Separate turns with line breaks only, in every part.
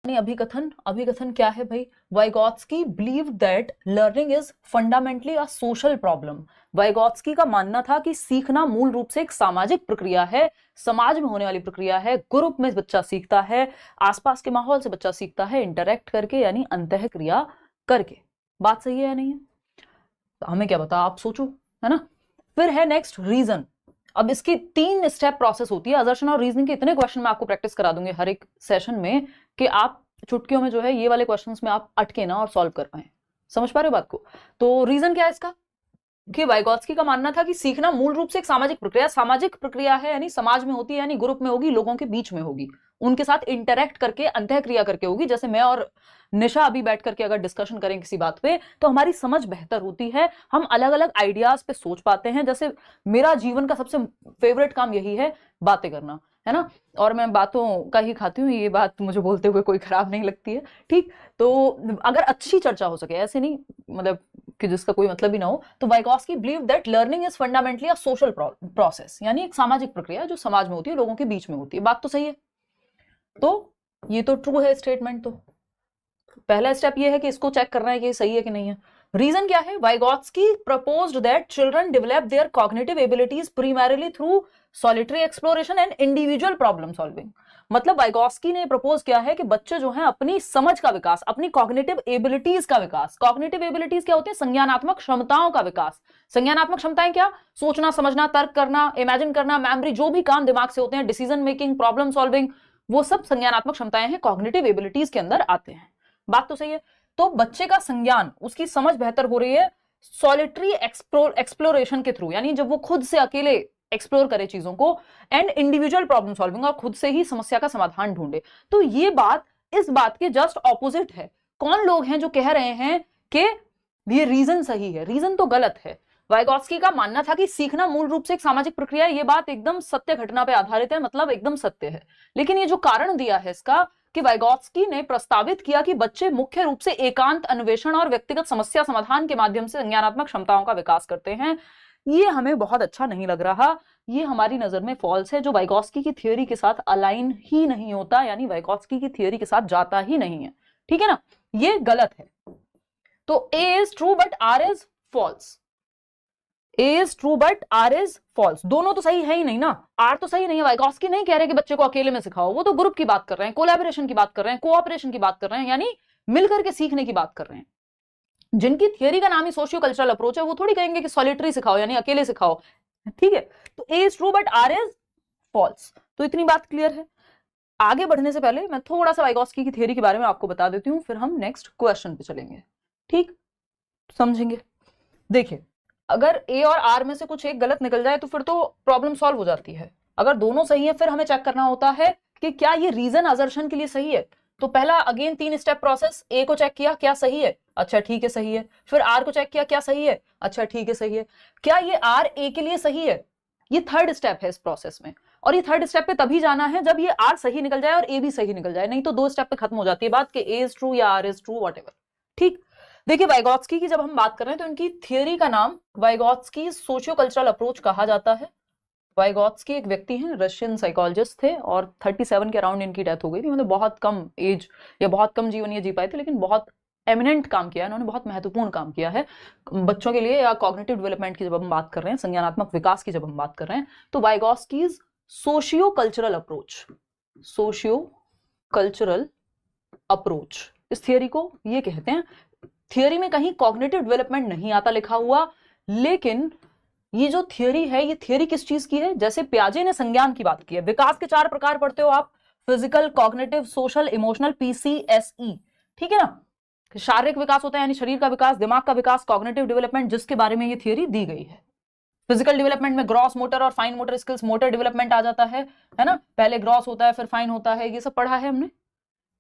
अभिकथन, अभिकथन क्या है भाई? Vygotsky believed that learning is fundamentally a social problem. Vygotsky का मानना था कि सीखना मूल रूप से एक सामाजिक प्रक्रिया है, समाज में होने वाली प्रक्रिया है, ग्रुप में बच्चा सीखता है, आसपास के माहौल से बच्चा सीखता है, इंटरेक्ट करके यानी अंतः क्रिया करके। बात सही है या नहीं है? हमें क्या बता, आप सोचो, है ना। फिर है नेक्स्ट रीजन। अब इसकी 3 स्टेप प्रोसेस होती है। असर्शन और रीजनिंग के इतने क्वेश्चन मैं आपको प्रैक्टिस करा दूंगी हर एक सेशन में कि आप चुटकियों में जो है ये वाले क्वेश्चंस में आप अटके ना और सॉल्व कर पाए। समझ पा रहे हो बात को? तो रीजन क्या है इसका कि वाइगॉत्स्की का मानना था कि सीखना मूल रूप से एक सामाजिक प्रक्रिया है, यानी समाज में होती है, यानी ग्रुप में होगी, लोगों के बीच में होगी, उनके साथ इंटरेक्ट करके अंतः क्रिया करके होगी। जैसे मैं और निशा अभी बैठ करके अगर डिस्कशन करें किसी बात पे तो हमारी समझ बेहतर होती है, हम अलग अलग आइडियाज पे सोच पाते हैं। जैसे मेरा जीवन का सबसे फेवरेट काम यही है, बातें करना, है ना। और मैं बातों का ही खाती हूँ, ये बात मुझे बोलते हुए कोई खराब नहीं लगती है, ठीक। तो अगर अच्छी चर्चा हो सके, ऐसे नहीं मतलब कि जिसका कोई मतलब ही ना हो, तो Vygotsky believe that learning is fundamentally a social process, यानी एक सामाजिक प्रक्रिया जो समाज में होती है, लोगों के बीच में होती है। बात तो सही है। तो ये तो ट्रू है स्टेटमेंट। तो पहला स्टेप ये है कि इसको चेक करना है कि सही है कि नहीं है। रीजन क्या है? Vygotsky proposed that children develop their cognitive abilities primarily through solitary exploration and individual problem solving. मतलब वाइगॉत्स्की ने प्रपोज किया है कि बच्चे जो हैं अपनी समझ का विकास, अपनी कॉग्निटिव एबिलिटीज का विकास। कॉग्निटिव एबिलिटीज क्या होती है? संज्ञानात्मक क्षमताओं का विकास। संज्ञानात्मक क्षमताएं क्या? सोचना, समझना, तर्क करना, इमेजिन करना, मेमोरी, जो भी काम दिमाग से होते हैं, डिसीजन मेकिंग, प्रॉब्लम सॉल्विंग, वो सब संज्ञानात्मक क्षमताएं हैं, कॉग्निटिव एबिलिटीज के अंदर आते हैं। बात तो सही है। तो बच्चे का संज्ञान, उसकी समझ बेहतर हो रही है सॉलिटरी एक्सप्लोरेशन के थ्रू, यानी जब वो खुद से अकेले एक्सप्लोर करे चीजों को, एंड इंडिविजुअल प्रॉब्लम सॉल्विंग, और खुद से ही समस्या का समाधान ढूंढे। तो ये बात इस बात के जस्ट ऑपोजिट है। कौन लोग हैं जो कह रहे हैं कि ये रीजन सही है? रीजन तो गलत है। वाइगॉत्स्की का मानना था कि सीखना मूल रूप से एक सामाजिक प्रक्रिया है, ये बात एकदम सत्य घटना पे आधारित है, मतलब एकदम सत्य है। लेकिन ये जो कारण दिया है इसका कि वाइगॉत्स्की ने प्रस्तावित किया कि बच्चे मुख्य रूप से एकांत अन्वेषण और व्यक्तिगत समस्या समाधान के माध्यम से संज्ञानात्मक क्षमताओं का विकास करते हैं, ये हमें बहुत अच्छा नहीं लग रहा। ये हमारी नजर में फॉल्स है, जो वाइगॉत्स्की की थियोरी के साथ अलाइन ही नहीं होता, यानी वाइगॉत्स्की की थियोरी के साथ जाता ही नहीं है, ठीक है ना। ये गलत है। तो A is true but R is false. A is true but R is false। दोनों तो सही है ही नहीं ना। R तो सही नहीं है। वाइगॉत्स्की नहीं कह रहे कि बच्चे को अकेले में सिखाओ, वो तो ग्रुप की बात कर रहे हैं, कोलैबोरेशन की बात कर रहे हैं, कोऑपरेशन की बात कर रहे हैं, यानी मिलकर के सीखने की बात कर रहे हैं। जिनकी थियरी का नाम ही सोशियो कल्चरल अप्रोच है, वो थोड़ी कहेंगे कि सॉलिटरी सिखाओ यानी अकेले सिखाओ, ठीक है। तो A is true but R is false। तो इतनी बात क्लियर है। आगे बढ़ने से पहले मैं थोड़ा सा वाइगॉत्स्की की थियरी के बारे में आपको बता देती हूँ, फिर हम नेक्स्ट क्वेश्चन पे चलेंगे, ठीक, समझेंगे। देखिए, अगर ए और आर में से कुछ एक गलत निकल जाए तो फिर तो प्रॉब्लम सॉल्व हो जाती है। अगर दोनों सही है फिर हमें चेक करना होता है कि क्या ये रीजन असर्शन के लिए सही है। तो पहला अगेन 3 स्टेप प्रोसेस। ए को चेक किया, क्या सही है? अच्छा ठीक है, सही है। फिर आर को चेक किया, क्या सही है? अच्छा ठीक है, सही है। क्या ये आर ए के लिए सही है? ये थर्ड स्टेप है इस प्रोसेस में। और ये थर्ड स्टेप पे तभी जाना है जब ये आर सही निकल जाए और ए भी सही निकल जाए, नहीं तो 2 स्टेप पे खत्म हो जाती है बात कि ए इज ट्रू या आर इज ट्रू, व्हाटएवर, ठीक। देखिए, वाइगॉत्स्की की जब हम बात कर रहे हैं तो इनकी थियरी का नाम वाइगॉत्स्की सोशियो कल्चरल अप्रोच कहा जाता है। वाइगॉत्स्की एक व्यक्ति हैं, रशियन साइकोलॉजिस्ट थे, और 37 के अराउंड इनकी डेथ हो गई थी। मतलब बहुत कम एज या बहुत कम जीवन ये जी पाए थे, लेकिन बहुत एमिनेंट काम किया है इन्होंने, बहुत महत्वपूर्ण काम किया है बच्चों के लिए, या कॉग्निटिव डेवलपमेंट की जब हम बात कर रहे हैं, संज्ञानात्मक विकास की जब हम बात कर रहे हैं, तो Vygotsky's socio cultural approach, socio cultural approach, इस थियरी को ये कहते हैं। थियरी में कहीं कॉग्निटिव डेवलपमेंट नहीं आता लिखा हुआ, लेकिन ये जो थियरी है, ये थियरी किस चीज की है? जैसे प्याजे ने संज्ञान की बात की है, विकास के 4 प्रकार पढ़ते हो आप, physical, cognitive, social, emotional, PCSE, ठीक है ना। शारीरिक विकास होता है यानी शरीर का विकास, दिमाग का विकास, कॉग्निटिव डेवलपमेंट, जिसके बारे में ये थियरी दी गई है। फिजिकल डेवलपमेंट में ग्रॉस मोटर और fine motor skills, motor development आ जाता है ना। पहले ग्रॉस होता है फिर फाइन होता है, ये सब पढ़ा है हमने।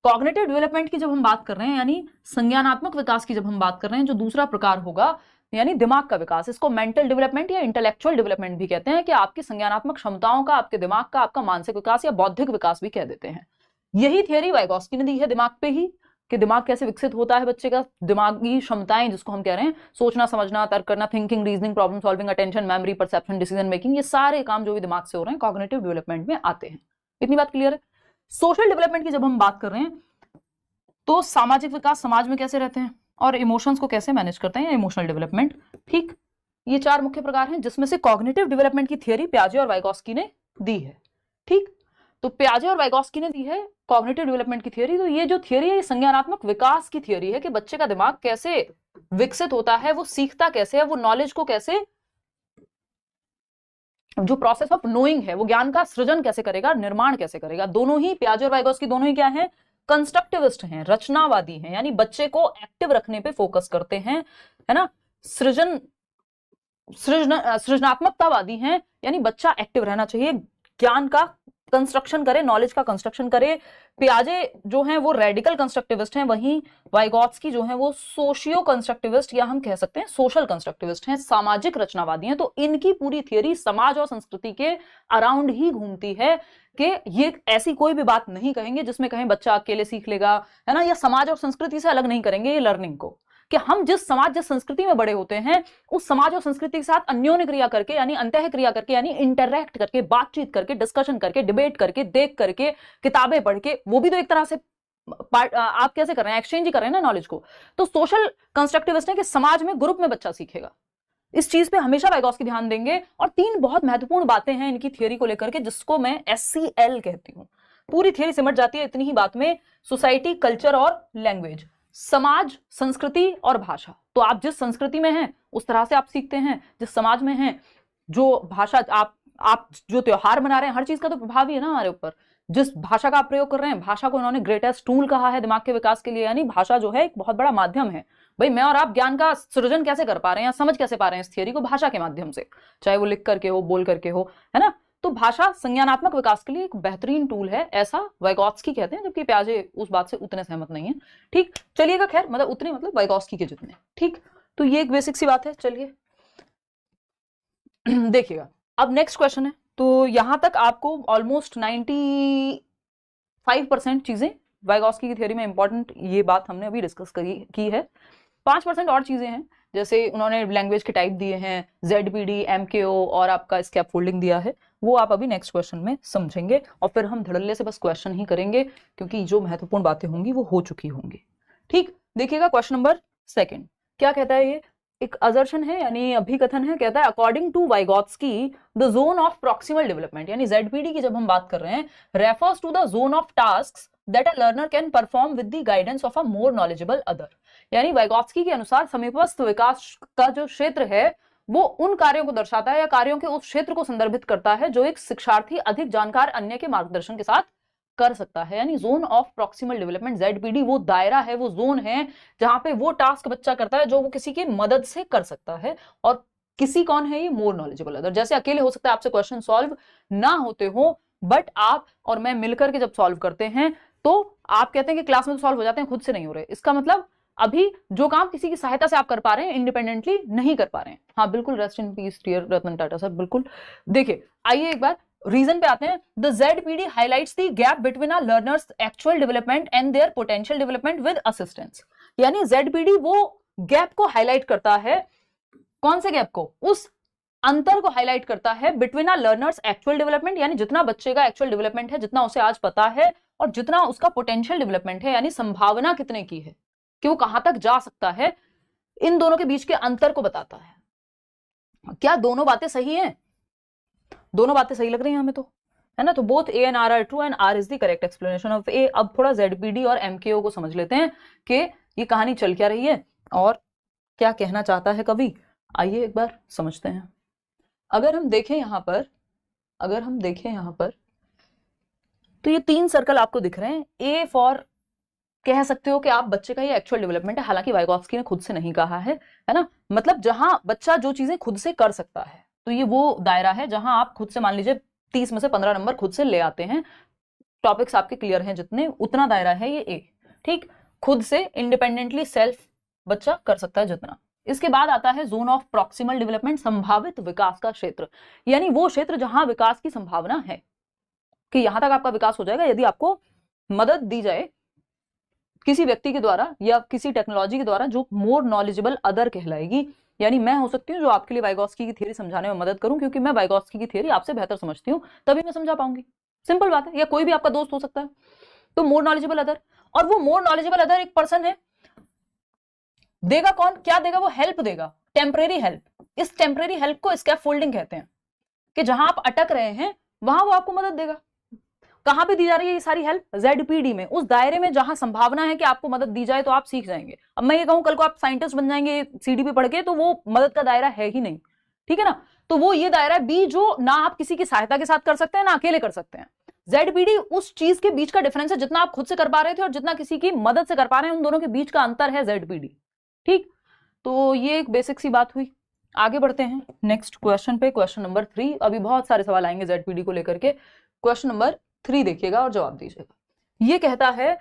कॉग्निटिव डेवलपमेंट की जब हम बात कर रहे हैं, यानी संज्ञानात्मक विकास की जब हम बात कर रहे हैं, जो दूसरा प्रकार होगा यानी दिमाग का विकास, इसको मेंटल डेवलपमेंट या इंटेलेक्चुअल डेवलपमेंट भी कहते हैं, कि आपकी संज्ञानात्मक क्षमताओं का, आपके दिमाग का, आपका मानसिक विकास या बौद्धिक विकास भी कह देते हैं। यही थियरी वाइगॉत्स्की ने दी है दिमाग पे ही, कि दिमाग कैसे विकसित होता है बच्चे का, दिमागी क्षमताएं जिसको हम कह रहे हैं, सोचना, समझना, तर्क करना, thinking, reasoning, problem solving, attention, memory, perception, decision making, ये सारे काम जो भी दिमाग से हो रहे हैं कॉग्निटिव डेवलपमेंट में आते हैं। इतनी बात क्लियर है। सोशल डेवलपमेंट की जब हम बात कर रहे हैं तो सामाजिक विकास समाज में कैसे रहते हैं और इमोशंस को कैसे मैनेज करते हैं, इमोशनल डेवलपमेंट। ठीक, ये 4 मुख्य प्रकार हैं जिसमें से कॉग्निटिव डेवलपमेंट की थियरी पियाजे और वाइगोत्स्की ने दी है। ठीक, तो पियाजे और वाइगोत्स्की ने दी है कॉग्निटिव डेवलपमेंट की थियरी। तो ये जो थियरी है ये संज्ञानात्मक विकास की थियरी है कि बच्चे का दिमाग कैसे विकसित होता है, वो सीखता कैसे है, वो नॉलेज को कैसे, जो प्रोसेस ऑफ नोइंग है वो ज्ञान का सृजन कैसे करेगा, निर्माण कैसे करेगा। दोनों ही पियाजे और वाइगोत्स्की दोनों ही क्या हैं, कंस्ट्रक्टिविस्ट हैं, रचनावादी हैं, यानी बच्चे को एक्टिव रखने पे फोकस करते हैं, है ना। सृजनात्मकतावादी हैं, यानी बच्चा एक्टिव रहना चाहिए, ज्ञान का कंस्ट्रक्शन करे, नॉलेज का कंस्ट्रक्शन करे। पियाजे जो हैं वो रेडिकल कंस्ट्रक्टिविस्ट हैं, वहीं वाइगोत्स्की जो हैं वो सोशियो कंस्ट्रक्टिविस्ट या हम कह सकते हैं सोशल कंस्ट्रक्टिविस्ट हैं, सामाजिक रचनावादी हैं। तो इनकी पूरी थियरी समाज और संस्कृति के अराउंड ही घूमती है कि ये ऐसी कोई भी बात नहीं कहेंगे जिसमें कहें बच्चा अकेले सीख लेगा, है ना, या समाज और संस्कृति से अलग नहीं करेंगे ये लर्निंग को, कि हम जिस समाज जिस संस्कृति में बड़े होते हैं उस समाज और संस्कृति के साथ अन्योन्य क्रिया करके, यानी अंतः क्रिया करके, यानी इंटरैक्ट करके, बातचीत करके, डिस्कशन करके, डिबेट करके, देख करके, किताबें पढ़ के, वो भी तो एक तरह से आप कैसे कर रहे हैं, एक्सचेंज ही कर रहे हैं ना नॉलेज को। तो सोशल कंस्ट्रक्टिविस्ट है कि समाज में ग्रुप में बच्चा सीखेगा, इस चीज पे हमेशा वाइगोत्स्की ध्यान देंगे। और 3 बहुत महत्वपूर्ण बातें हैं इनकी थियरी को लेकर के जिसको मैं SCL कहती हूँ। पूरी थियरी सिमट जाती है इतनी ही बात में, सोसाइटी, कल्चर और लैंग्वेज, समाज, संस्कृति और भाषा। तो आप जिस संस्कृति में हैं उस तरह से आप सीखते हैं, जिस समाज में हैं, जो भाषा आप जो त्योहार मना रहे हैं, हर चीज का तो प्रभाव ही है ना हमारे ऊपर। जिस भाषा का आप प्रयोग कर रहे हैं, भाषा को उन्होंने ग्रेटेस्ट टूल कहा है दिमाग के विकास के लिए, यानी भाषा जो है एक बहुत बड़ा माध्यम है। भाई मैं और आप ज्ञान का सृजन कैसे कर पा रहे हैं या समझ कैसे पा रहे हैं इस थियरी को, भाषा के माध्यम से, चाहे वो लिख करके हो, बोल करके हो, है ना। तो भाषा संज्ञानात्मक विकास के लिए एक बेहतरीन टूल है, ऐसा वाइगोत्स्की कहते हैं, जबकि पियाजे उस बात से उतने सहमत नहीं है। ठीक, चलिएगा, खैर मतलब उतने मतलब वाइगोत्स्की के जितने। ठीक, तो ये एक बेसिक सी बात है। चलिए देखिएगा, अब नेक्स्ट क्वेश्चन है। तो यहां तक आपको ऑलमोस्ट 95% चीजें वाइगोत्स्की की थ्योरी में इंपॉर्टेंट, ये बात हमने अभी डिस्कस की है। 5% और चीजें हैं, जैसे उन्होंने लैंग्वेज के टाइप दिए हैं, ZPD, MKO और आपका स्कैफोल्डिंग दिया है, वो आप अभी नेक्स्ट क्वेश्चन में समझेंगे। और फिर हम धड़ल्ले से बस क्वेश्चन ही करेंगे क्योंकि जो महत्वपूर्ण बातें होंगी वो हो चुकी होंगी। ठीक, देखिएगा क्वेश्चन नंबर 2 क्या कहता है। ये एक असर्शन है, यानी अभिकथन है, कहता है according to Vygotsky the zone of proximal development, यानी ZPD की जब हम बात कर रहे हैं, refers to the zone of tasks that a learner can perform with the guidance of a more knowledgeable other. यानी वाइगोत्स्की के अनुसार समीपस्थ विकास का जो क्षेत्र है वो उन कार्यों को दर्शाता है या कार्यों के उस क्षेत्र को संदर्भित करता है जो एक शिक्षार्थी अधिक जानकार अन्य के मार्गदर्शन के साथ कर सकता है। यानी zone of proximal development, ZPD वो दायरा है, वो जोन है जहां पे वो टास्क बच्चा करता है जो वो किसी की मदद से कर सकता है। और किसी कौन है ये, मोर नॉलेजेबल अदर। जैसे अकेले हो सकता है आपसे क्वेश्चन सॉल्व ना होते हो, बट आप और मैं मिलकर के जब सॉल्व करते हैं तो आप कहते हैं कि क्लास में तो सॉल्व हो जाते हैं, खुद से नहीं हो रहे। इसका मतलब अभी जो काम किसी की सहायता से आप कर पा रहे हैं, इंडिपेंडेंटली नहीं कर पा रहे हैं। हाँ बिल्कुल, rest in peace dear Ratan Tata sir, बिल्कुल। देखिए आइए एक बार रीजन पे आते हैं। The ZPD highlights the gap between a learner's actual development and their potential development with assistance. यानी ZPD वो गैप को हाईलाइट करता है, कौन से गैप को, उस अंतर को हाईलाइट करता है between a learner's actual development, यानी जितना बच्चे का एक्चुअल डेवलपमेंट है, जितना उसे आज पता है, और जितना उसका पोटेंशियल डेवलपमेंट है, यानी संभावना कितने की है कि वो कहां तक जा सकता है, इन दोनों के बीच के अंतर को बताता है। क्या दोनों बातें सही हैं? दोनों बातें सही लग रही हैं हमें तो, है ना। तो both A and R are true and R is the correct explanation of A। अब थोड़ा ZPD और MKO को समझ लेते हैं कि ये कहानी चल क्या रही है और क्या कहना चाहता है कवि। आइए एक बार समझते हैं। अगर हम देखें यहां पर तो ये 3 सर्कल आपको दिख रहे हैं। A फॉर, कह सकते हो कि आप बच्चे का ये एक्चुअल डेवलपमेंट है, हालांकि वाइगोत्स्की ने खुद से नहीं कहा है ना। मतलब जहां बच्चा जो चीजें खुद से कर सकता है, तो ये वो दायरा है जहां आप खुद से, मान लीजिए 30 में से 15 नंबर खुद से ले आते हैं, टॉपिक्स आपके क्लियर हैं जितने, उतना दायरा है ये A। ठीक, खुद से इंडिपेंडेंटली सेल्फ बच्चा कर सकता है जितना। इसके बाद आता है जोन ऑफ प्रॉक्सिमल डेवलपमेंट, संभावित विकास का क्षेत्र, यानी वो क्षेत्र जहां विकास की संभावना है कि यहां तक आपका विकास हो जाएगा यदि आपको मदद दी जाए किसी व्यक्ति के द्वारा या किसी टेक्नोलॉजी के द्वारा जो मोर नॉलेजेबल अदर कहलाएगी। यानी मैं हो सकती हूँ जो आपके लिए वाइगोत्स्की की थ्योरी समझाने में मदद करूं, क्योंकि मैं वाइगोत्स्की की थ्योरी आपसे बेहतर समझती हूँ, तभी मैं समझा पाऊंगी। सिंपल बात है, या कोई भी आपका दोस्त हो सकता है। तो मोर नॉलेजेबल अदर, और वो मोर नॉलेजेबल अदर एक पर्सन है, देगा कौन, क्या देगा, वो हेल्प देगा, टेम्परेरी हेल्प। इस टेम्परेरी हेल्प को स्कैफोल्डिंग कहते हैं, कि जहां आप अटक रहे हैं वहां वो आपको मदद देगा। कहां पे दी जा रही है ये सारी हेल्प, ZPD में, उस दायरे में जहां संभावना है कि आपको मदद दी जाए तो आप सीख जाएंगे। अब मैं ये कहूं कल को आप साइंटिस्ट बन जाएंगे CDP पढ़ के, तो वो मदद का दायरा है ही नहीं, ठीक है ना। तो वो ये दायरा B जो ना आप किसी की सहायता के साथ कर सकते हैं ना अकेले कर सकते हैं। ZPD उस चीज के बीच का डिफरेंस है, जितना आप खुद से कर पा रहे थे और जितना किसी की मदद से कर पा रहे हैं, उन दोनों के बीच का अंतर है ZPD, ठीक। तो ये एक बेसिक सी बात हुई। आगे बढ़ते हैं नेक्स्ट क्वेश्चन पे, क्वेश्चन नंबर 3। अभी बहुत सारे सवाल आएंगे ZPD को लेकर के। क्वेश्चन नंबर 3 देखिएगा और जवाब दीजिएगा। ये कहता है,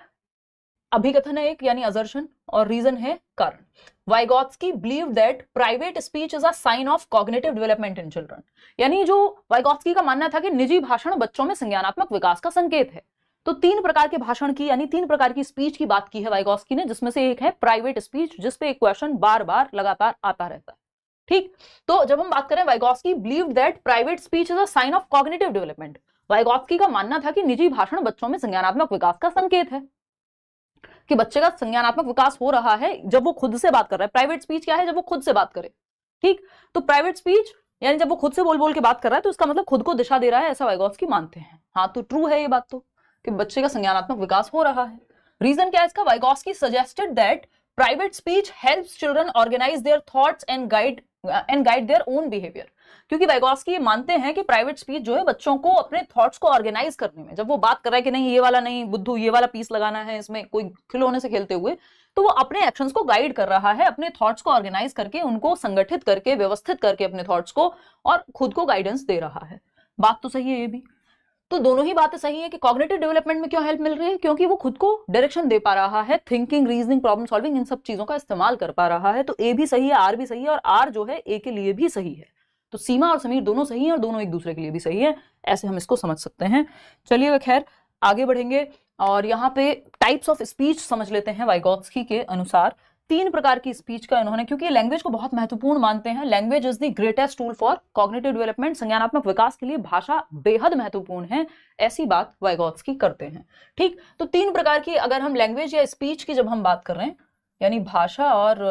अभिकथन है एक यानी असर्शन, और रीजन है कारण। Vygotsky believe that private speech is a sign of cognitive development in children. यानी जो वाइगॉत्स्की का मानना था कि निजी भाषण बच्चों में संज्ञानात्मक विकास का संकेत है। तो 3 प्रकार के भाषण की यानी 3 प्रकार की स्पीच की बात की है वाइगॉत्स्की ने, जिसमें से एक है प्राइवेट स्पीच, जिसपे एक क्वेश्चन बार बार लगातार आता रहता है, ठीक। तो जब हम बात करें, Vygotsky believe that private speech is a sign of cognitive development. Vygotsky का मानना था कि निजी भाषण बच्चों में संज्ञानात्मक विकास का संकेत है, कि बच्चे का संज्ञानात्मक विकास हो रहा है जब वो खुद से बात कर रहा है। प्राइवेट स्पीच क्या है, जब वो खुद से बात करे, ठीक। तो प्राइवेट स्पीच यानी जब वो खुद से बोल बोल के बात कर रहा है, तो इसका मतलब खुद को दिशा दे रहा है, ऐसा वाइगॉत्स्की मानते हैं। हाँ, तो ट्रू है ये बात तो, कि बच्चे का संज्ञानात्मक विकास हो रहा है। रीजन क्या है इसका, Vygotsky suggested that private speech helps children organise their thoughts and guide their own behaviour. क्योंकि वाइगॉत्स्की ये मानते हैं कि प्राइवेट स्पीच जो है बच्चों को अपने थॉट्स को ऑर्गेनाइज करने में, जब वो बात कर रहा है कि नहीं ये वाला नहीं बुद्धू, ये वाला पीस लगाना है इसमें, कोई खिलौने से खेलते हुए, तो वो अपने एक्शंस को गाइड कर रहा है, अपने थॉट्स को ऑर्गेनाइज करके, उनको संगठित करके, व्यवस्थित करके अपने थॉट्स को, और खुद को गाइडेंस दे रहा है। बात तो सही है ये भी। तो दोनों ही बातें सही है कि कॉग्निटिव डेवलपमेंट में क्यों हेल्प मिल रही है, क्योंकि वो खुद को डायरेक्शन दे पा रहा है, थिंकिंग, रीजनिंग, प्रॉब्लम सॉल्विंग, इन सब चीजों का इस्तेमाल कर पा रहा है। तो ए भी सही है, आर भी सही है, और आर जो है ए के लिए भी सही है। तो सीमा और समीर दोनों सही हैं और दोनों एक दूसरे के लिए भी सही है, ऐसे हम इसको समझ सकते हैं। चलिए खैर आगे बढ़ेंगे और यहाँ पे टाइप्स ऑफ स्पीच समझ लेते हैं। वाइगॉत्स्की के अनुसार 3 प्रकार की स्पीच का इन्होंने, क्योंकि लैंग्वेज को बहुत महत्वपूर्ण मानते हैं, language is the greatest tool for cognitive development, संज्ञानात्मक विकास के लिए भाषा बेहद महत्वपूर्ण है, ऐसी बात वाइगॉत्स्की करते हैं, ठीक। तो 3 प्रकार की अगर हम लैंग्वेज या स्पीच की जब हम बात कर रहे हैं, यानी भाषा और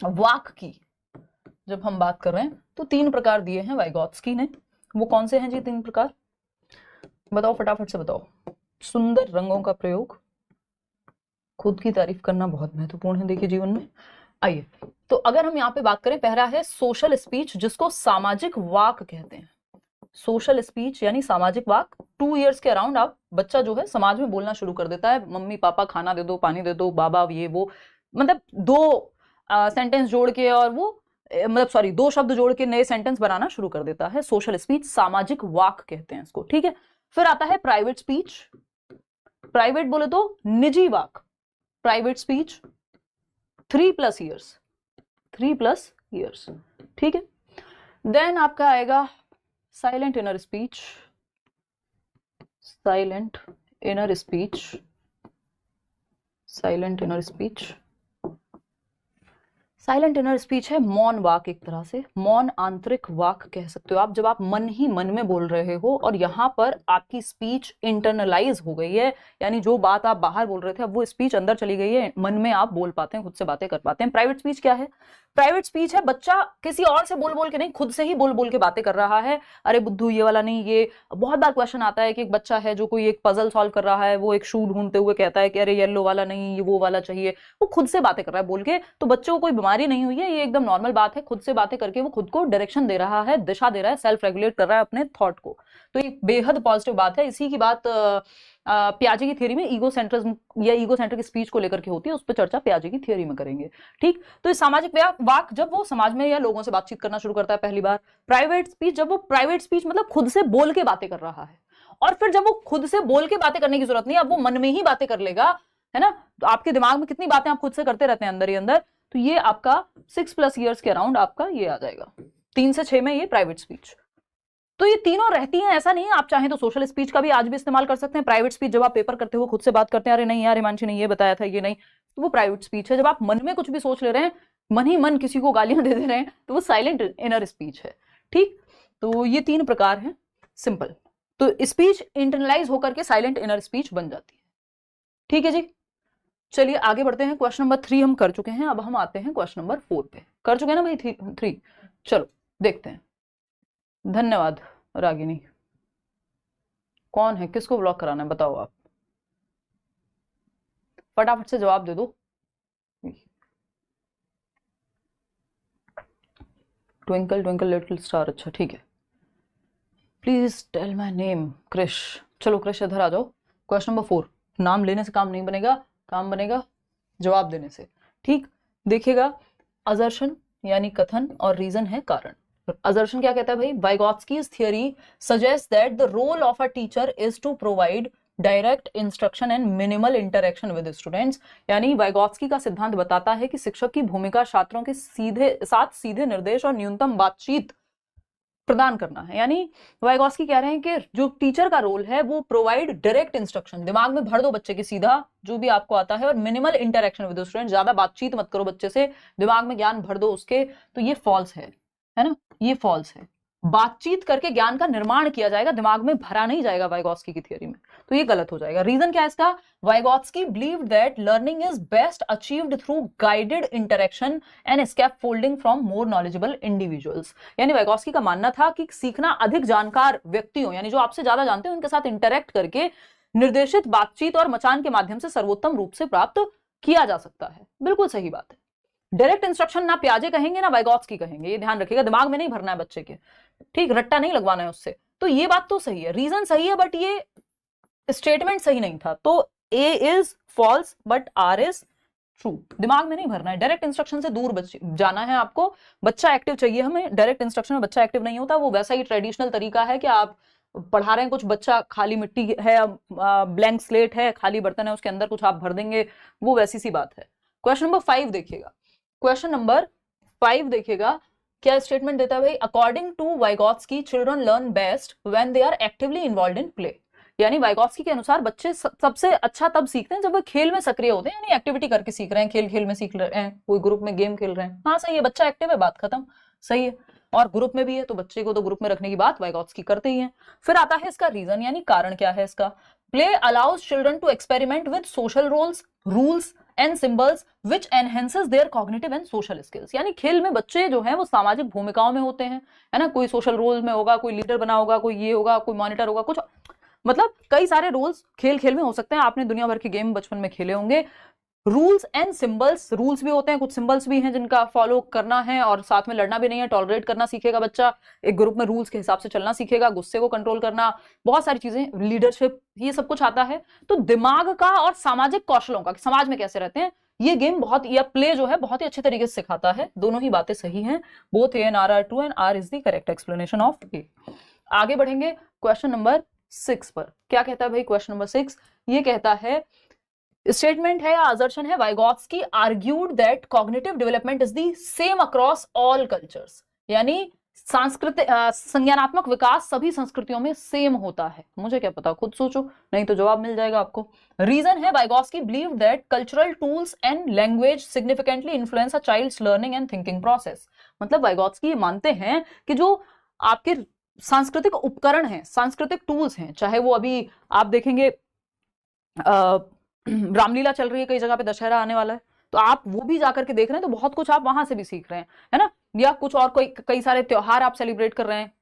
वाक की जब हम बात कर रहे हैं, तो 3 प्रकार दिए हैं वाइगॉत्स्की ने। वो कौन से हैं जी 3 प्रकार, बताओ फटाफट से बताओ। सुंदर रंगों का प्रयोग, खुद की तारीफ करना बहुत महत्वपूर्ण है देखिए जीवन में। आइए, तो अगर हम यहाँ पे बात करें, पहला है सोशल स्पीच, जिसको सामाजिक वाक कहते हैं। सोशल स्पीच यानी सामाजिक वाक। 2 इयर्स के अराउंड आप बच्चा जो है समाज में बोलना शुरू कर देता है, मम्मी पापा खाना दे दो, पानी दे दो, बाबा ये वो, मतलब 2 सेंटेंस जोड़ के, और वो मतलब 2 शब्द जोड़ के नए सेंटेंस बनाना शुरू कर देता है। सोशल स्पीच, सामाजिक वाक कहते हैं इसको, ठीक है। फिर आता है प्राइवेट स्पीच। प्राइवेट बोले तो निजी वाक, प्राइवेट स्पीच 3+ ईयर्स, ठीक है। देन आपका आएगा silent inner speech. Silent inner speech, silent inner speech, silent inner speech है मौन वाक, एक तरह से मौन आंतरिक वाक कह सकते हो आप। जब आप मन ही मन में बोल रहे हो और यहाँ पर आपकी स्पीच इंटरनलाइज हो गई है, यानी जो बात आप बाहर बोल रहे थे अब वो स्पीच अंदर चली गई है, मन में आप बोल पाते हैं, खुद से बातें कर पाते हैं। प्राइवेट स्पीच क्या है, प्राइवेट स्पीच है बच्चा किसी और से बोल बोल के नहीं, खुद से ही बोल बोल के बातें कर रहा है। अरे बुद्धू ये वाला नहीं, ये बहुत बार क्वेश्चन आता है कि एक बच्चा है जो कोई एक पजल सॉल्व कर रहा है, वो एक शू ढूंढते हुए कहता है कि अरे येलो वाला नहीं, ये वो वाला चाहिए, वो खुद से बातें कर रहा है बोल के। तो बच्चे को कोई बीमारी नहीं हुई है, ये एकदम नॉर्मल बात है, खुद से बातें करके वो खुद को डायरेक्शन दे रहा है, दिशा दे रहा है, सेल्फ रेगुलेट कर रहा है अपने थॉट को। तो ये बेहद पॉजिटिव बात है। इसी की बात प्याजे की थ्योरी में ईगो सेंट्रिज्म या ईगो सेंट्रिक स्पीच को लेकर के होती है, उस पर चर्चा प्याजे की थ्योरी में करेंगे, ठीक। तो इस सामाजिक वाक जब वो समाज में या लोगों से बातचीत करना शुरू करता है पहली बार। प्राइवेट स्पीच, जब वो प्राइवेट स्पीच मतलब खुद से बोल के बातें कर रहा है, और फिर जब वो खुद से बोल के बातें करने की जरूरत नहीं, अब वो मन में ही बातें कर लेगा, है ना। तो आपके दिमाग में कितनी बातें आप खुद से करते रहते हैं अंदर ही अंदर, तो ये आपका 6+ ईयर्स के अराउंड आपका ये आ जाएगा, 3 से 6 में ये प्राइवेट स्पीच। तो ये तीनों रहती हैं, ऐसा नहीं है। आप चाहें तो सोशल स्पीच का भी आज भी इस्तेमाल कर सकते हैं। प्राइवेट स्पीच जब आप पेपर करते हो खुद से बात करते हैं, अरे नहीं यार हिमांशी ने ये बताया था, ये नहीं, तो वो प्राइवेट स्पीच है। जब आप मन में कुछ भी सोच ले रहे हैं, मन ही मन किसी को गालियां दे दे रहे हैं, तो वो साइलेंट इनर स्पीच है, ठीक। तो ये 3 प्रकार हैं, सिंपल। तो स्पीच इंटरनलाइज होकर के साइलेंट इनर स्पीच बन जाती है। ठीक है जी, चलिए आगे बढ़ते हैं। क्वेश्चन नंबर 3 हम कर चुके हैं, अब हम आते हैं क्वेश्चन नंबर 4 पे। कर चुके हैं ना भाई 3? चलो देखते हैं। धन्यवाद रागिनी। कौन है, किसको ब्लॉक कराना है बताओ आप, फटाफट से जवाब दे दो। ट्विंकल ट्विंकल लिटिल स्टार, अच्छा ठीक है। Please tell my name, Krish. चलो क्रिश इधर आ जाओ। क्वेश्चन नंबर 4, नाम लेने से काम नहीं बनेगा, काम बनेगा जवाब देने से। ठीक, देखिएगा, असर्शन यानी कथन और रीजन है कारण। असर्शन क्या कहता है भाई, Vygotsky's theory suggest that the role of a teacher is to provide direct instruction and minimal interaction with students. यानी वाइगॉत्स्की का सिद्धांत बताता है कि शिक्षक की भूमिका छात्रों के सीधे निर्देश और न्यूनतम बातचीत प्रदान करना है। यानी वाइगॉत्स्की कह रहे हैं कि जो टीचर का रोल है वो प्रोवाइड डायरेक्ट इंस्ट्रक्शन, दिमाग में भर दो बच्चे की सीधा जो भी आपको आता है, और मिनिमल इंटरेक्शन विद स्टूडेंट, ज्यादा बातचीत मत करो बच्चे से, दिमाग में ज्ञान भर दो उसके। तो ये फॉल्स है ना, ये फॉल्स है। बातचीत करके ज्ञान का निर्माण किया जाएगा, दिमाग में भरा नहीं जाएगा वाइगॉत्स्की की थियरी में, तो ये गलत हो जाएगा। रीजन क्या है इसका, Vygotsky believed that learning is best achieved through guided interaction and scaffolding from more knowledgeable individuals. यानी वाइगॉत्स्की का मानना था कि सीखना अधिक जानकार व्यक्तियों, यानी जो आपसे ज्यादा जानते हैं, उनके साथ इंटरेक्ट करके निर्देशित बातचीत और मचान के माध्यम से सर्वोत्तम रूप से प्राप्त किया जा सकता है। बिल्कुल सही बात है। डायरेक्ट इंस्ट्रक्शन ना पियाजे कहेंगे ना वाइगॉत्स्की कहेंगे, ये ध्यान रखिएगा, दिमाग में नहीं भरना है बच्चे के, ठीक, रट्टा नहीं लगवाना है उससे। तो ये बात तो सही है, रीजन सही है, बट ये स्टेटमेंट सही नहीं था। तो A is false but R is true. दिमाग में नहीं भरना है, डायरेक्ट इंस्ट्रक्शन से दूर जाना है आपको। बच्चा एक्टिव चाहिए हमें, डायरेक्ट इंस्ट्रक्शन में बच्चा एक्टिव नहीं होता, वो वैसा ही ट्रेडिशनल तरीका है कि आप पढ़ा रहे हैं कुछ, बच्चा खाली मिट्टी है, ब्लैंक स्लेट है, खाली बर्तन है, उसके अंदर कुछ आप भर देंगे, वो वैसी सी बात है। क्वेश्चन नंबर 5 देखिएगा, क्वेश्चन नंबर 5 देखिएगा, क्या स्टेटमेंट देता है भाई, according to Vygotsky children learn best when they are actively involved in play. यानी वाइगॉत्स्की के अनुसार बच्चे सबसे अच्छा तब सीखते हैं जब वो खेल में सक्रिय होते हैं, यानी एक्टिविटी करके सीख रहे हैं, खेल खेल में सीख रहे हैं, कोई ग्रुप में गेम खेल रहे हैं। हाँ सही है, बच्चा एक्टिव है, बात खत्म, सही है। और ग्रुप में भी है तो बच्चे को तो ग्रुप में रखने की बात वाइगॉत्स्की करते ही हैं। फिर आता है इसका रीजन, यानी कारण क्या है इसका, play allows children to experiment with social roles, rules and symbols which enhances their cognitive and social skills. यानी खेल में बच्चे जो हैं वो सामाजिक भूमिकाओं में होते हैं, है ना, कोई सोशल रोल में होगा, कोई लीडर बना होगा, कोई ये होगा, कोई मॉनिटर होगा, कुछ मतलब कई सारे रोल्स खेल खेल में हो सकते हैं। आपने दुनिया भर के गेम बचपन में खेले होंगे। रूल्स एंड सिंबल्स, रूल्स भी होते हैं, कुछ सिंबल्स भी हैं जिनका फॉलो करना है, और साथ में लड़ना भी नहीं है, टॉलरेट करना सीखेगा बच्चा, एक ग्रुप में रूल्स के हिसाब से चलना सीखेगा, गुस्से को कंट्रोल करना, बहुत सारी चीजें, लीडरशिप, ये सब कुछ आता है। तो दिमाग का और सामाजिक कौशलों का, समाज में कैसे रहते हैं, ये गेम बहुत, या प्ले जो है बहुत ही अच्छे तरीके से सिखाता है। दोनों ही बातें सही हैं, both A and R are true and R is the correct explanation of A. आगे बढ़ेंगे क्वेश्चन नंबर 6 पर। क्या कहता है भाई क्वेश्चन नंबर 6, ये कहता है, स्टेटमेंट है या असर्शन है, Vygotsky argued that cognitive development is the same across all cultures. यानी सांस्कृतिक संज्ञानात्मक विकास सभी संस्कृतियों में सेम होता है। मुझे क्या पता, खुद सोचो, नहीं तो जवाब मिल जाएगा आपको। रीजन है, Vygotsky believe that cultural tools and language significantly influence a child's learning and thinking process. मतलब वाइगॉत्स्की मानते हैं कि जो आपके सांस्कृतिक उपकरण हैं, सांस्कृतिक टूल्स हैं, चाहे वो अभी आप देखेंगे रामलीला चल रही है कई जगह पे, दशहरा आने वाला है, तो आप वो भी जाकर के देख रहे हैं, तो बहुत कुछ आप वहां से भी सीख रहे हैं, है ना, या कुछ और कोई कई सारे त्योहार आप सेलिब्रेट कर रहे हैं,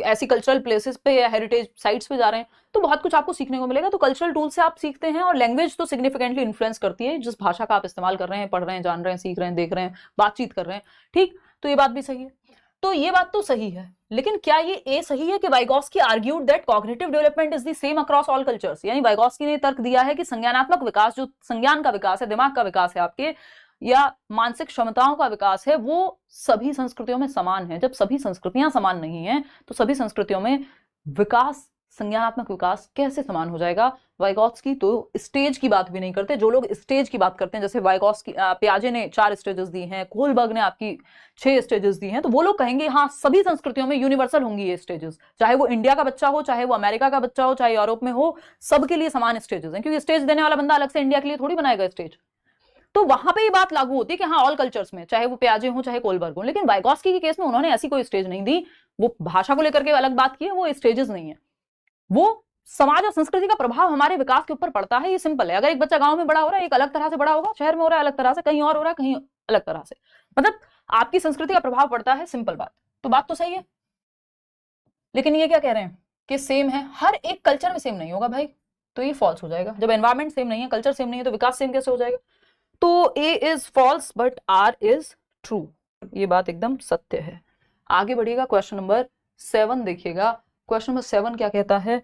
ऐसी कल्चरल प्लेसेस पे या हेरिटेज साइट्स पे जा रहे हैं, तो बहुत कुछ आपको सीखने को मिलेगा। तो कल्चरल टूल से आप सीखते हैं, और लैंग्वेज तो सिग्निफिकेंटली इन्फ्लुएंस करती है, जिस भाषा का आप इस्तेमाल कर रहे हैं, पढ़ रहे हैं, जान रहे हैं, सीख रहे हैं, देख रहे हैं, बातचीत कर रहे हैं, ठीक, तो ये बात भी सही है। तो ये बात तो सही है, लेकिन क्या ये ए सही है कि Vygotsky argued that cognitive development is the same across all cultures. यानी वाइगॉत्स्की ने तर्क दिया है कि संज्ञानात्मक विकास, जो संज्ञान का विकास है, दिमाग का विकास है आपके, या मानसिक क्षमताओं का विकास है, वो सभी संस्कृतियों में समान है। जब सभी संस्कृतियां समान नहीं है, तो सभी संस्कृतियों में विकास, संज्ञानात्मक विकास कैसे समान हो जाएगा। वाइगॉत्स्की तो स्टेज की बात भी नहीं करते। जो लोग स्टेज की बात करते हैं, जैसे वाइगॉत्स्की, पियाजे ने 4 स्टेजेस दी हैं, कोहलबर्ग ने आपकी 6 स्टेजेस दी हैं, तो वो लोग कहेंगे हाँ सभी संस्कृतियों में यूनिवर्सल होंगी ये स्टेजेस, चाहे वो इंडिया का बच्चा हो, चाहे वो अमेरिका का बच्चा हो, चाहे यूरोप में हो, सबके लिए समान स्टेजेस हैं, क्योंकि स्टेज देने वाला बंदा अलग से इंडिया के लिए थोड़ी बनाएगा स्टेज। तो वहां पे ये बात लागू होती है कि हाँ ऑल कल्चर्स में, चाहे वो पियाजे हो चाहे कोहलबर्ग हो। लेकिन वाइगॉत्स्की के केस में उन्होंने ऐसी कोई स्टेज नहीं दी, वो भाषा को लेकर के अलग बात की है, वो स्टेजेस नहीं है, वो समाज और संस्कृति का प्रभाव हमारे विकास के ऊपर पड़ता है, ये सिंपल है। अगर एक बच्चा गांव में बड़ा हो रहा है, एक अलग तरह से बड़ा होगा, शहर में हो रहा है अलग तरह से, कहीं और हो रहा है कहीं अलग तरह से, मतलब आपकी संस्कृति का प्रभाव पड़ता है, सिंपल बात। तो बात तो सही है, लेकिन ये क्या कह रहे हैं कि सेम है, हर एक कल्चर में सेम नहीं होगा भाई, तो ये फॉल्स हो जाएगा। जब एनवायरमेंट सेम नहीं है, कल्चर सेम नहीं है, तो विकास सेम कैसे हो जाएगा? तो A is false but R is true, ये बात एकदम सत्य है। आगे बढ़िएगा, क्वेश्चन नंबर 7 देखिएगा। क्वेश्चन नंबर 7 क्या कहता है?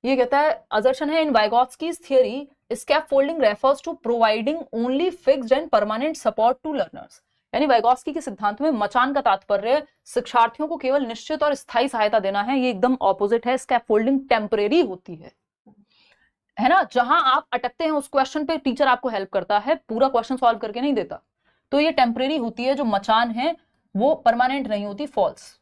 ये कहता है असर्शन है in Vygotsky's theory scaffolding refers to providing only fixed and permanent support to learners. यानी वाइगॉट्स्की के सिद्धांत में मचान का तात्पर्य शिक्षार्थियों को केवल निश्चित और स्थायी सहायता देना है, ये एकदम ऑपोजिट है। स्कैफोल्डिंग टेम्परेरी होती है ना, जहां आप अटकते हैं उस क्वेश्चन पे टीचर आपको हेल्प करता है, पूरा क्वेश्चन सॉल्व करके नहीं देता, तो ये टेम्परेरी होती है। जो मचान है वो परमानेंट नहीं होती, फॉल्स।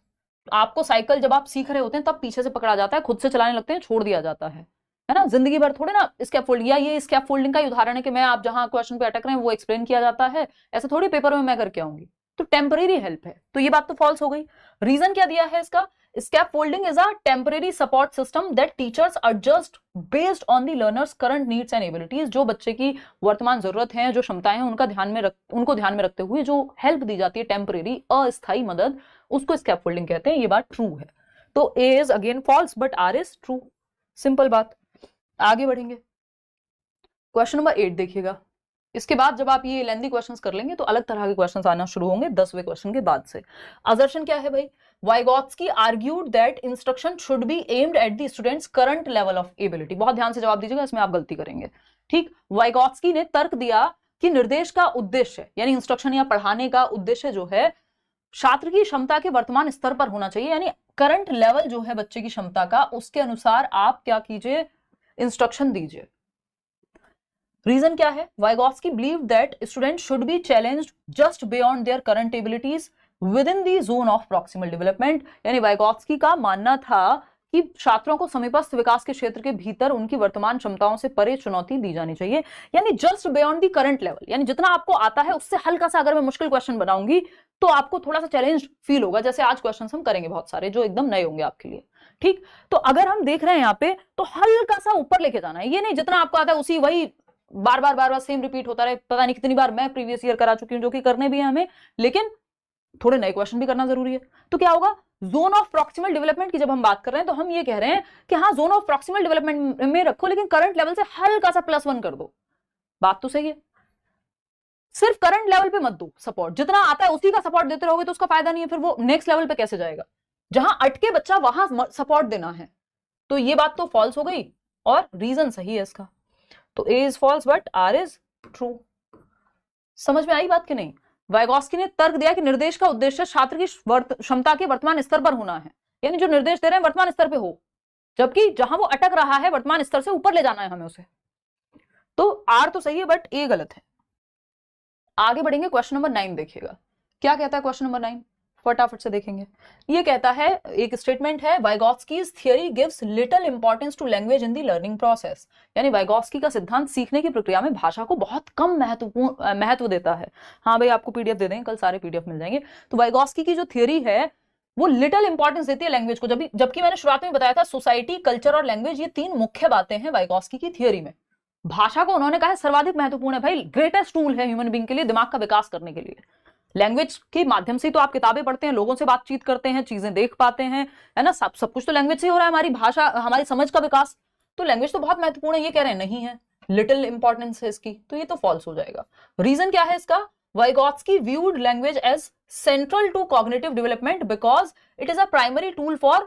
आपको साइकिल जब आप सीख रहे होते हैं तब पीछे से पकड़ा जाता है, खुद से चलाने लगते हैं छोड़ दिया जाता है ना, जिंदगी भर थोड़े ना स्कैफोल्डिंग। या ये स्कैफोल्डिंग का उदाहरण है कि मैं आप जहां क्वेश्चन पे अटक रहे हैं वो एक्सप्लेन किया जाता है, ऐसा थोड़ी पेपर में मैं करके आऊंगी, तो टेम्परेरी हेल्प है। तो ये बात तो फॉल्स हो गई। रीजन क्या दिया है इसका? Scaffolding is a temporary support system that teachers adjust based on the learner's current needs and abilities। जो बच्चे की वर्तमान जरूरत है, जो क्षमताएं हैं, उनको ध्यान में रखते हुए जो हेल्प दी जाती है, टेम्परेरी अस्थायी मदद, उसको स्कैफोल्डिंग कहते हैं। ये बात ट्रू है। तो A is again false but R is true, simple बात। आगे बढ़ेंगे, क्वेश्चन नंबर 8 देखिएगा। इसके बाद जब आप ये लेंथी क्वेश्चंस कर लेंगे तो अलग तरह के क्वेश्चंस आना शुरू होंगे 10वें क्वेश्चन के बाद से। असर्शन क्या है भाई? Vygotsky argued that instruction should be aimed at the students current level of ability. बहुत ध्यान से जवाब दीजिएगा, इसमें आप गलती करेंगे। ठीक, वाइगॉट्स्की ने तर्क दिया कि निर्देश का उद्देश्य, यानी इंस्ट्रक्शन या पढ़ाने का उद्देश्य जो है, छात्र की क्षमता के वर्तमान स्तर पर होना चाहिए, यानी करंट लेवल जो है बच्चे की क्षमता का, उसके अनुसार आप क्या कीजिए, इंस्ट्रक्शन दीजिए। रीजन क्या है? Vygotsky believe that student should be challenged just beyond their current abilities within the zone of proximal development. यानी वाइगॉट्स्की का मानना था कि छात्रों को समीपस्थ विकास के क्षेत्र के भीतर उनकी वर्तमान क्षमताओं से परे चुनौती दी जानी चाहिए, यानी just beyond the current level, यानी जितना आपको आता है उससे हल्का सा अगर मैं मुश्किल क्वेश्चन बनाऊंगी तो आपको थोड़ा सा चैलेंज फील होगा, जैसे आज क्वेश्चन हम करेंगे बहुत सारे जो एकदम नए होंगे आपके लिए। ठीक, तो अगर हम देख रहे हैं यहाँ पे तो हल्का सा ऊपर लेके जाना है, ये नहीं जितना आपको आता है उसी वही बार बार सेम रिपीट होता रहे। पता नहीं कितनी बार मैं प्रीवियस ईयर करा चुकी हूँ, जो कि करने भी है हमें, लेकिन थोड़े नए क्वेश्चन भी करना जरूरी है। तो क्या होगा, जोन ऑफ प्रॉक्सिमल डेवलपमेंट की जब हम बात कर रहे हैं तो हम ये कह रहे हैं कि हाँ जोन ऑफ प्रॉक्सिमल डेवलपमेंट में रखो, लेकिन करंट लेवल से हल्का सा +1 कर दो। बात तो सही है, सिर्फ करंट लेवल पे मत दो सपोर्ट, जितना आता है उसी का सपोर्ट देते रहोगे तो उसका फायदा नहीं है, फिर वो नेक्स्ट लेवल पे कैसे जाएगा? जहां अटके बच्चा वहां सपोर्ट देना है। तो ये बात तो फॉल्स हो गई, और रीजन सही है इसका। तो A is false but R is true. समझ में आई बात कि नहीं? वाइगॉट्स्की ने तर्क दिया कि निर्देश का उद्देश्य छात्र की क्षमता के वर्तमान स्तर पर होना है, यानी जो निर्देश दे रहे हैं वर्तमान स्तर पे हो, जबकि जहां वो अटक रहा है वर्तमान स्तर से ऊपर ले जाना है हमें उसे। तो आर तो सही है बट ए गलत है। आगे बढ़ेंगे, क्वेश्चन नंबर 9 देखिएगा। क्या कहता है क्वेश्चन नंबर 9? फटाफट से देखेंगे। ये कहता है, एक स्टेटमेंट है, Vygotsky's theory gives little importance to language in the learning process. यानी वाइगॉट्स्की का सिद्धांत सीखने की प्रक्रिया में भाषा को बहुत कम महत्व देता है। हाँ भाई, आपको पीडीएफ दे देंगे, कल सारे पीडीएफ मिल जाएंगे। तो वाइगॉट्स्की की जो थियरी है वो लिटिल इंपॉर्टेंस देती है लैंग्वेज को, जबकि मैंने शुरुआत में बताया था सोसाइटी, कल्चर और लैंग्वेज, ये 3 मुख्य बातें हैं वाइगॉट्स्की की थियरी में। भाषा को उन्होंने कहा सर्वाधिक महत्वपूर्ण है भाई, ग्रेटेस्ट टूल है ह्यूमन बीइंग के लिए, दिमाग का विकास करने के लिए। लैंग्वेज के माध्यम से तो आप किताबें पढ़ते हैं, लोगों से बातचीत करते हैं, चीजें देख पाते हैं, है ना, सब कुछ तो लैंग्वेज से हो रहा है। हमारी भाषा, हमारी समझ का विकास, तो लैंग्वेज तो बहुत महत्वपूर्ण है। ये कह रहे हैं नहीं है, लिटिल इंपॉर्टेंस है इसकी, तो ये तो फॉल्स हो जाएगा। रीजन क्या है इसका? वाइगॉट्स्की viewed language as central to cognitive development because it is a primary tool for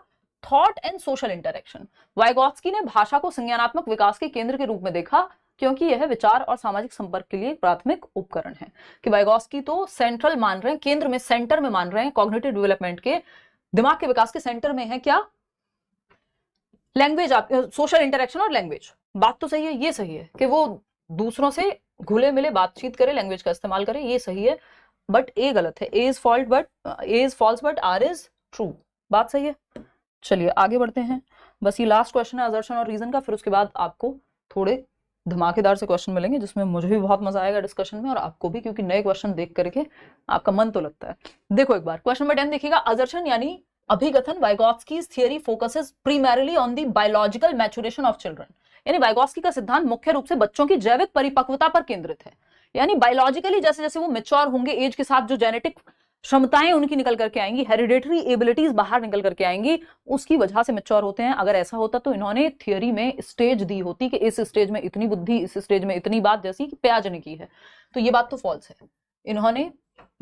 thought and social interaction। वाइगॉट्स्की ने भाषा को संज्ञानात्मक विकास के केंद्र के रूप में देखा, क्योंकि यह विचार और सामाजिक संपर्क के लिए प्राथमिक उपकरण है। कि वाइगॉट्स्की तो सेंट्रल मान रहे हैं, केंद्र में, सेंटर में मान रहे हैं कॉग्निटिव डेवलपमेंट के, दिमाग के विकास के सेंटर में है क्या? लैंग्वेज, आप सोशल इंटरेक्शन और लैंग्वेज। बात तो सही है, ये सही है कि वो दूसरों से घुले मिले बातचीत करे, लैंग्वेज का इस्तेमाल करे, ये सही है, बट ए गलत है। A is false but R is true. बात सही है। चलिए आगे बढ़ते हैं, बस ये लास्ट क्वेश्चन है असर्शन और रीजन का, फिर उसके बाद आपको थोड़े धमाकेदार से क्वेश्चन मिलेंगे जिसमें मुझे भी बहुत मजा आएगा डिस्कशन में और आपको भी, क्योंकि नए क्वेश्चन देख करके आपका मन तो लगता है। देखो एक बार क्वेश्चन नंबर 10 देखिएगा। असर्शन यानी अभिकथन Vygotsky's theory focuses primarily on the biological maturation of children। यानी वाइगॉत्स्की का सिद्धांत मुख्य रूप से बच्चों की जैविक परिपक्वता पर केंद्रित है। यानी बायोलॉजिकली जैसे जैसे वो मेच्योर होंगे एज के साथ, जो जेनेटिक क्षमताएं उनकी निकल करके आएंगी, हेरिडेटरी एबिलिटीज बाहर निकल करके आएंगी, उसकी वजह से मेच्योर होते हैं। अगर ऐसा होता तो इन्होंने थियरी में स्टेज दी होती कि इस स्टेज में इतनी बुद्धि, इस स्टेज में इतनी बात, जैसी कि पियाजे ने की है। तो ये बात तो फॉल्स है, इन्होंने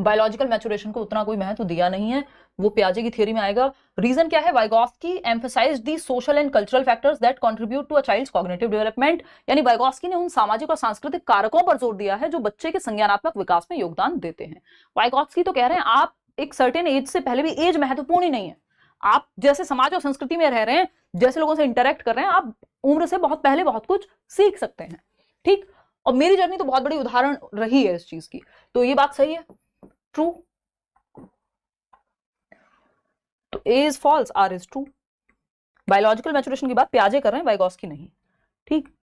बायोलॉजिकल मैचुरेशन को उतना कोई महत्व दिया नहीं है, वो पियाजे की थियरी में आएगा। रीजन क्या है? Vygotsky emphasised the social and cultural factors that contribute to a child's cognitive development. यानी वाइगॉत्स्की ने उन सामाजिक और सांस्कृतिक कारकों पर जोर दिया है जो बच्चे के संज्ञानात्मक विकास में योगदान देते हैं। वाइगॉत्स्की तो कह रहे हैं आप एक सर्टेन एज से पहले भी, एज महत्वपूर्ण ही नहीं है, आप जैसे समाज और संस्कृति में रह रहे हैं, जैसे लोगों से इंटरेक्ट कर रहे हैं, आप उम्र से बहुत पहले बहुत कुछ सीख सकते हैं। ठीक, और मेरी जर्नी तो बहुत बड़ी उदाहरण रही है इस चीज की। तो ये बात सही है, ट्रू। तो A is false, R is true. Biological maturation की बात पियाजे कर रहे हैं, वाइगॉत्स्की नहीं। ठीक।